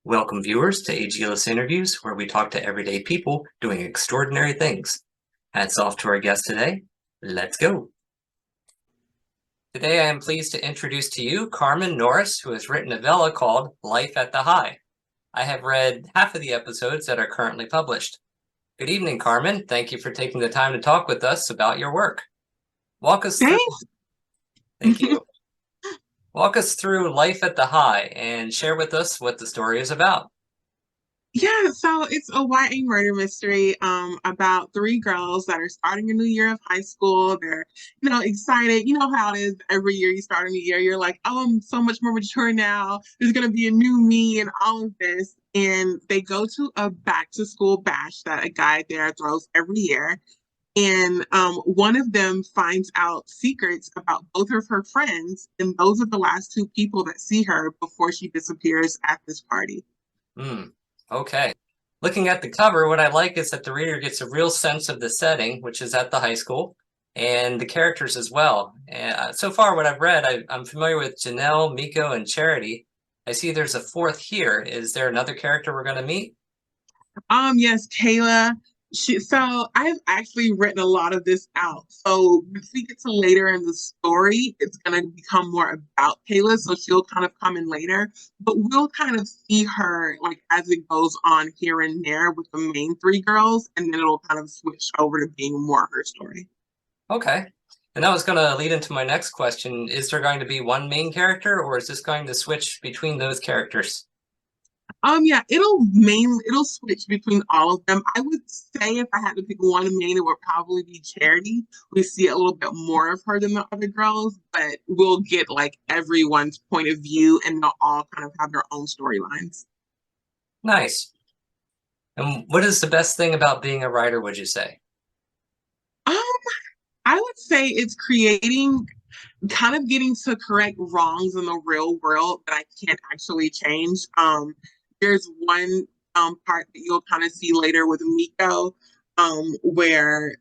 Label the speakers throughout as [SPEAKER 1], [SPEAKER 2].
[SPEAKER 1] Welcome, viewers, to Aegelis Interviews, where we talk to everyday people doing extraordinary things. Hats off to our guest today. Let's go. Today, I am pleased to introduce to you Carmen Norris, who has written a Vella called Life at the High. I have read half of the episodes that are currently published. Good evening, Carmen. Thank you for taking the time to talk with us about your work. Walk us through.
[SPEAKER 2] Thanks.
[SPEAKER 1] Thank you. Walk us through Life at the High and share with us what the story is about.
[SPEAKER 2] Yeah, so it's a YA murder mystery about three girls that are starting a new year of high school. They're, excited. You know how it is every year you start a new year, you're like, oh, I'm so much more mature now. There's gonna be a new me and all of this. And they go to a back to school bash that a guy there throws every year. And one of them finds out secrets about both of her friends, and those are the last two people that see her before she disappears at this party.
[SPEAKER 1] Okay. Looking at the cover, what I like is that the reader gets a real sense of the setting, which is at the high school, and the characters as well. So far, what I've read, I'm familiar with Janelle, Miko, and Charity. I see there's a fourth here. Is there another character we're going to meet?
[SPEAKER 2] Yes, Kayla. So I've actually written a lot of this out. So if we get to later in the story, it's gonna become more about Kayla. So she'll kind of come in later, but we'll kind of see her like as it goes on here and there with the main three girls, and then it'll kind of switch over to being more her story.
[SPEAKER 1] Okay. And that was going to lead into my next question. Is there going to be one main character, or is this going to switch between those characters?
[SPEAKER 2] Yeah, it'll switch between all of them. I would say if I had to pick one main, it would probably be Charity. We see a little bit more of her than the other girls, but we'll get like everyone's point of view and they'll all kind of have their own storylines.
[SPEAKER 1] Nice. And what is the best thing about being a writer, would you say?
[SPEAKER 2] Um, I would say it's creating kind of getting to correct wrongs in the real world that I can't actually change. There's one part that you'll kind of see later with Miko, where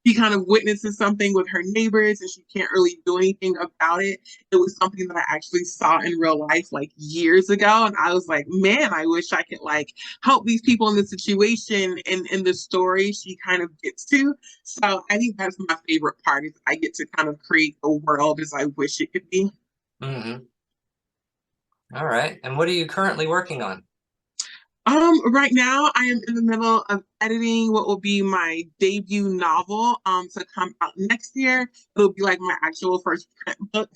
[SPEAKER 2] she kind of witnesses something with her neighbors and she can't really do anything about it. It was something that I actually saw in real life like years ago. And I was like, man, I wish I could like help these people in this situation and in the story she kind of gets to. So I think that's my favorite part is I get to kind of create the world as I wish it could be.
[SPEAKER 1] Mm-hmm. All right. And what are you currently working on?
[SPEAKER 2] Right now I am in the middle of editing what will be my debut novel to come out next year. It'll be like my actual first print book.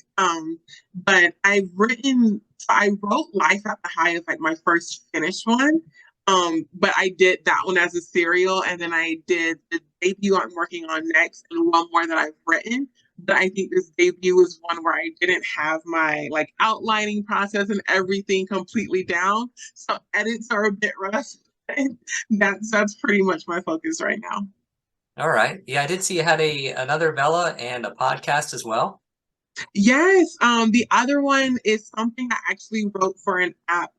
[SPEAKER 2] But I wrote Life at the High as like my first finished one. But I did that one as a serial, and then I did the debut I'm working on next, and one more that I've written. But I think this debut is one where I didn't have my like outlining process and everything completely down. So edits are a bit rough. That's pretty much my focus right now.
[SPEAKER 1] All right. Yeah, I did see you had another Vella and a podcast as well.
[SPEAKER 2] Yes, the other one is something I actually wrote for an app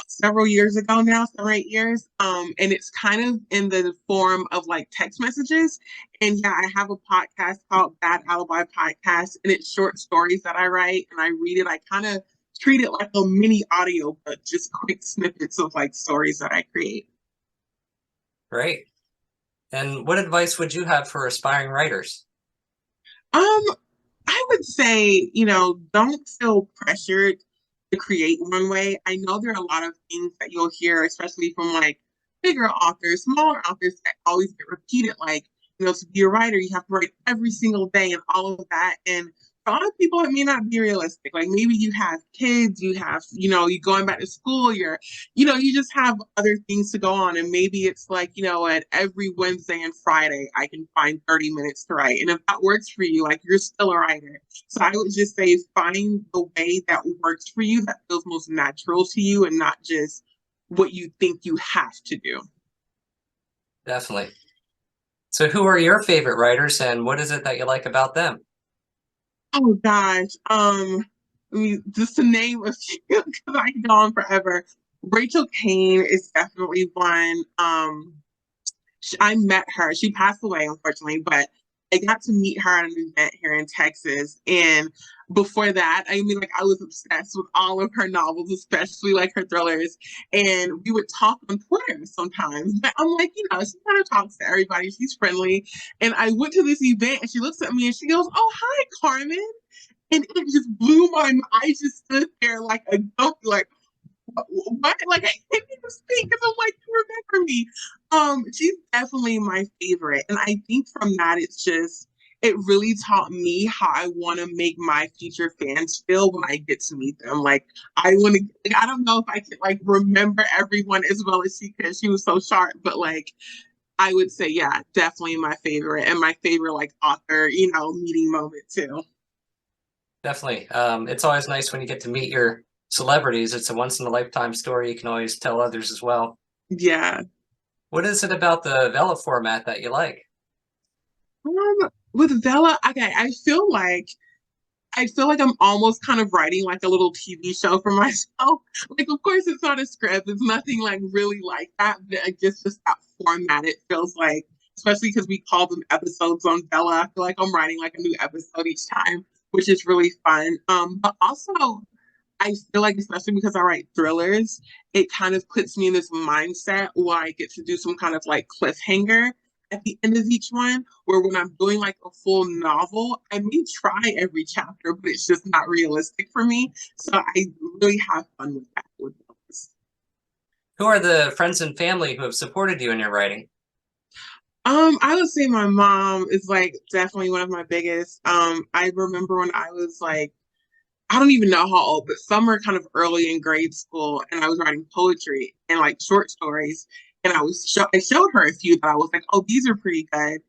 [SPEAKER 2] several years ago now, 7 or 8 years. And it's kind of in the form of like text messages. And yeah, I have a podcast called Bad Alibi Podcast, and it's short stories that I write and I read it. I kind of treat it like a mini audio, but just quick snippets of like stories that I create.
[SPEAKER 1] Great. And what advice would you have for aspiring writers?
[SPEAKER 2] Um, I would say, don't feel pressured to create one way. I know there are a lot of things that you'll hear, especially from like bigger authors, smaller authors that always get repeated, like, to be a writer, you have to write every single day and all of that. And for a lot of people, it may not be realistic. Like maybe you have kids, you're going back to school, you just have other things to go on. And maybe it's like, at every Wednesday and Friday, I can find 30 minutes to write. And if that works for you, like you're still a writer. So I would just say find the way that works for you, that feels most natural to you and not just what you think you have to do.
[SPEAKER 1] Definitely. So who are your favorite writers and what is it that you like about them?
[SPEAKER 2] Oh gosh. I mean, just to name a few because I can go on forever. Rachel Kane is definitely one. I met her. She passed away, unfortunately, but I got to meet her at an event here in Texas, and before that, I mean, like I was obsessed with all of her novels, especially like her thrillers. And we would talk on Twitter sometimes. But I'm like, she kind of talks to everybody. She's friendly. And I went to this event and she looks at me and she goes, "Oh, hi, Carmen." And it just blew my mind. I just stood there like a dope, like, what? Like I can't even speak because I'm like, you remember me. She's definitely my favorite. And I think from that it really taught me how I want to make my future fans feel when I get to meet them. Like I want to like, I don't know if I could like remember everyone as well as she could. She was so sharp, but like I would say, yeah, definitely my favorite and my favorite like author, meeting moment too.
[SPEAKER 1] Definitely. It's always nice when you get to meet your celebrities. It's a once in a lifetime story you can always tell others as well.
[SPEAKER 2] Yeah.
[SPEAKER 1] What is it about the Vella format that you like?
[SPEAKER 2] With Vella, okay, I feel like I'm almost kind of writing like a little TV show for myself. Like, of course, it's not a script. It's nothing like really like that. But I guess just that format. It feels like, especially because we call them episodes on Bella. I feel like I'm writing like a new episode each time, which is really fun. But also I feel like, especially because I write thrillers, it kind of puts me in this mindset where I get to do some kind of like cliffhanger at the end of each one. Where when I'm doing like a full novel, I may try every chapter, but it's just not realistic for me. So I really have fun with that with those.
[SPEAKER 1] Who are the friends and family who have supported you in your writing?
[SPEAKER 2] I would say my mom is like definitely one of my biggest. I remember when I was like I don't even know how old, but somewhere kind of early in grade school, and I was writing poetry and like short stories, and I showed her a few that I was like, oh, these are pretty good,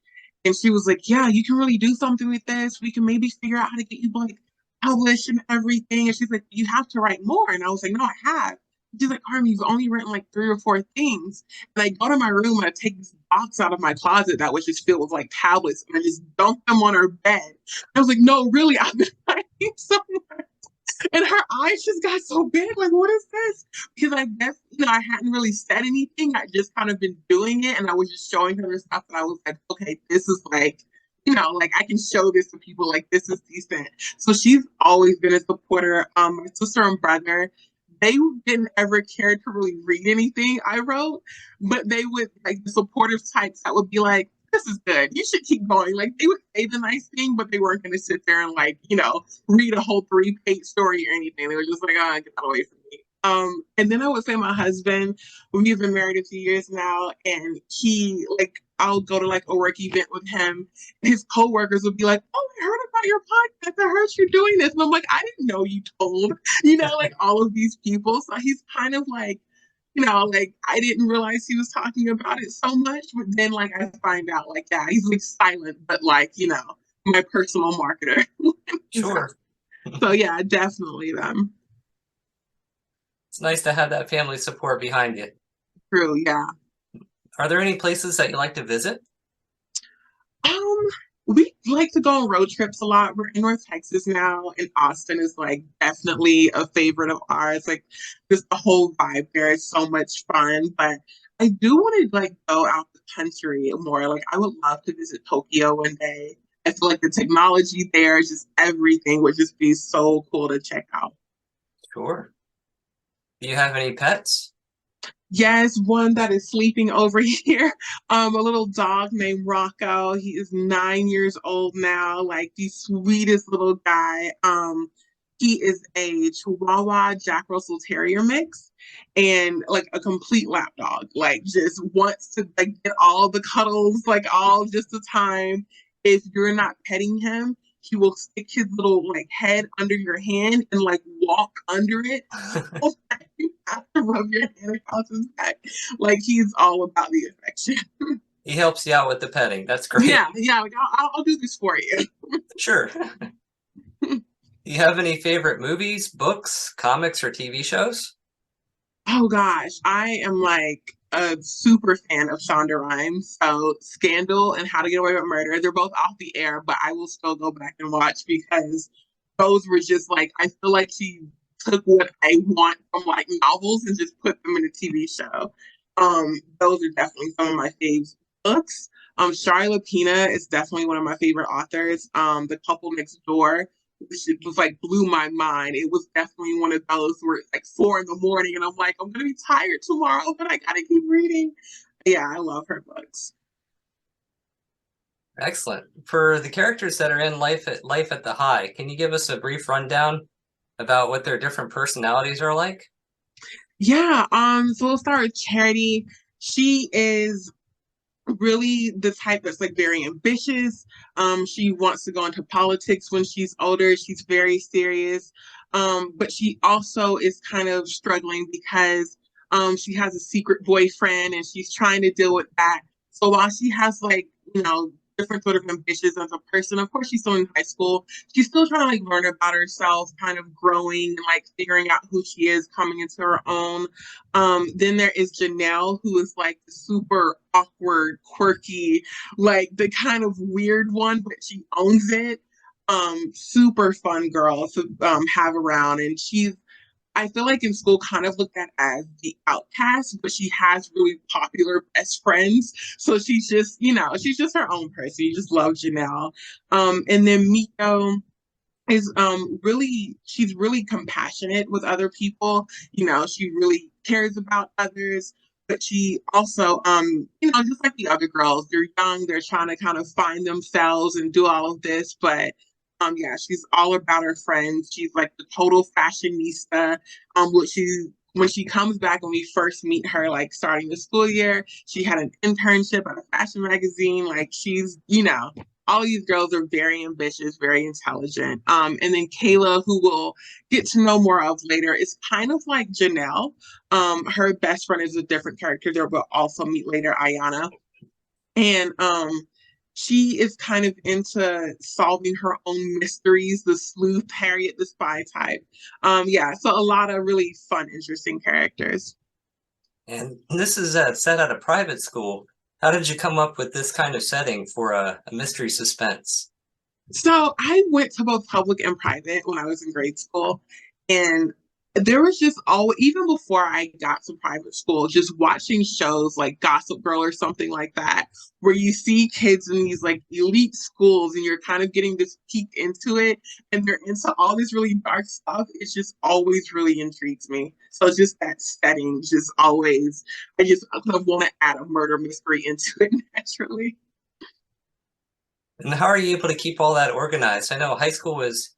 [SPEAKER 2] and she was like, yeah, you can really do something with this. We can maybe figure out how to get you like published and everything. And she's like, you have to write more, and I was like, no, I have. She's like, Army, you've only written like three or four things. And I go to my room and I take this box out of my closet that was just filled with like tablets and I just dump them on her bed. I was like, no, really, I've been writing so and her eyes just got so big. Like, what is this? Because I guess, I hadn't really said anything. I just kind of been doing it. And I was just showing her the stuff. And I was like, okay, this is like, like I can show this to people. Like, this is decent. So she's always been a supporter. My sister and brother, they didn't ever care to really read anything I wrote, but they would, like, the supportive types that would be like, this is good. You should keep going. Like they would say the nice thing, but they weren't going to sit there and like, read a whole 3-page story or anything. They were just like, get that away from me. And then I would say my husband, we've been married a few years now, and he like I'll go to like a work event with him. And his coworkers would be like, "Oh, I heard about your podcast. I heard you're doing this," and I'm like, "I didn't know you told," like all of these people. So he's kind of like like I didn't realize he was talking about it so much, but then like I find out like yeah, he's like silent, but like, my personal marketer.
[SPEAKER 1] Sure.
[SPEAKER 2] So yeah, definitely them.
[SPEAKER 1] It's nice to have that family support behind you.
[SPEAKER 2] True, yeah.
[SPEAKER 1] Are there any places that you like to visit?
[SPEAKER 2] Um, we like to go on road trips a lot. We're in North Texas now, and Austin is like definitely a favorite of ours. Like just the whole vibe there is so much fun. But I do want to like go out the country more. Like I would love to visit Tokyo one day. I feel like the technology there, just everything would just be so cool to check out.
[SPEAKER 1] Sure. Do you have any pets?
[SPEAKER 2] Yes, one that is sleeping over here. A little dog named Rocco. He is 9 years old now, like the sweetest little guy. He is a Chihuahua Jack Russell Terrier mix and like a complete lap dog. Like just wants to like get all the cuddles, like all just the time. If you're not petting him, he will stick his little like head under your hand and like walk under it. So you have to rub your hand across his back. Like he's all about the affection.
[SPEAKER 1] He helps you out with the petting. That's great.
[SPEAKER 2] Yeah, yeah. Like I'll do this for you.
[SPEAKER 1] Sure. Do you have any favorite movies, books, comics, or TV shows?
[SPEAKER 2] Oh gosh, I am like a super fan of Shonda Rhimes. So Scandal and How to Get Away with Murder, they're both off the air, but I will still go back and watch because those were just like I feel like she took what I want from like novels and just put them in a TV show. Those are definitely some of my favorite books. Shari Lapina is definitely one of my favorite authors. The Couple Next Door it was like blew my mind. It was definitely one of those where it's like 4 in the morning and I'm like, I'm gonna be tired tomorrow, but I gotta keep reading. Yeah, I love her books.
[SPEAKER 1] Excellent. For the characters that are in Life at the High, can you give us a brief rundown about what their different personalities are like?
[SPEAKER 2] Yeah, so we'll start with Charity. She is really the type that's like very ambitious. She wants to go into politics when she's older. She's very serious. But she also is kind of struggling because she has a secret boyfriend and she's trying to deal with that. So while she has like, different sort of ambitions as a person, of course she's still in high school. She's still trying to like learn about herself, kind of growing and like figuring out who she is, coming into her own. Then there is Janelle, who is like the super awkward, quirky, like the kind of weird one, but she owns it. Super fun girl to have around. And I feel like in school kind of looked at as the outcast, but she has really popular best friends. So she's just her own person. You just love Janelle. And then Miko is she's really compassionate with other people. She really cares about others, but she also just like the other girls, they're young, they're trying to kind of find themselves and do all of this, but yeah, she's all about her friends. She's like the total fashionista. What she when she comes back, when we first meet her, like starting the school year, she had an internship at a fashion magazine. Like all these girls are very ambitious, very intelligent. And then Kayla, who we'll get to know more of later, is kind of like Janelle. Her best friend is a different character there, but also meet later, Ayana. And she is kind of into solving her own mysteries, the sleuth, Harriet the spy type. Yeah, so a lot of really fun, interesting characters.
[SPEAKER 1] And this is set at a private school. How did you come up with this kind of setting for a mystery suspense?
[SPEAKER 2] So I went to both public and private when I was in grade school. And there was just always, even before I got to private school, just watching shows like Gossip Girl or something like that, where you see kids in these like elite schools and you're kind of getting this peek into it and they're into all this really dark stuff. It just always really intrigues me. So just that setting, just always, I just kind of want to add a murder mystery into it naturally.
[SPEAKER 1] And how are you able to keep all that organized? I know high school is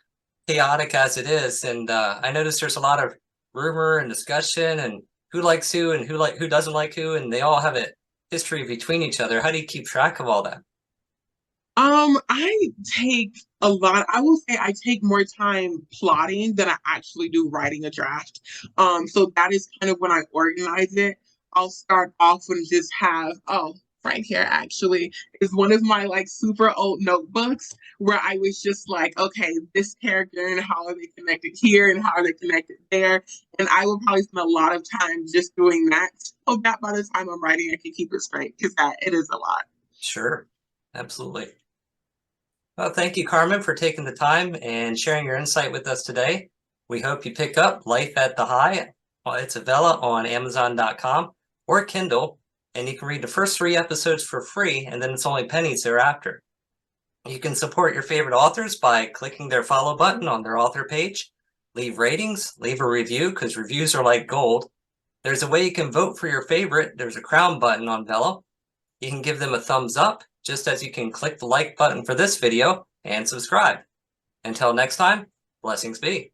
[SPEAKER 1] chaotic as it is, and I noticed there's a lot of rumor and discussion and who likes who and who doesn't like who, and they all have a history between each other. How do you keep track of all that?
[SPEAKER 2] I take I will say I take more time plotting than I actually do writing a draft. So that is kind of when I organize it. I'll start off and just have, right here actually is one of my like super old notebooks where I was just like, okay, this character and how are they connected here and how are they connected there. And I will probably spend a lot of time just doing that. So that by the time I'm writing, I can keep it straight because that it is a lot.
[SPEAKER 1] Sure, absolutely. Well, thank you, Carmen, for taking the time and sharing your insight with us today. We hope you pick up Life at the High. Well, it's a Vella on Amazon.com or Kindle, and you can read the first 3 episodes for free, and then it's only pennies thereafter. You can support your favorite authors by clicking their follow button on their author page. Leave ratings, leave a review, because reviews are like gold. There's a way you can vote for your favorite. There's a crown button on Vella. You can give them a thumbs up, just as you can click the like button for this video and subscribe. Until next time, blessings be.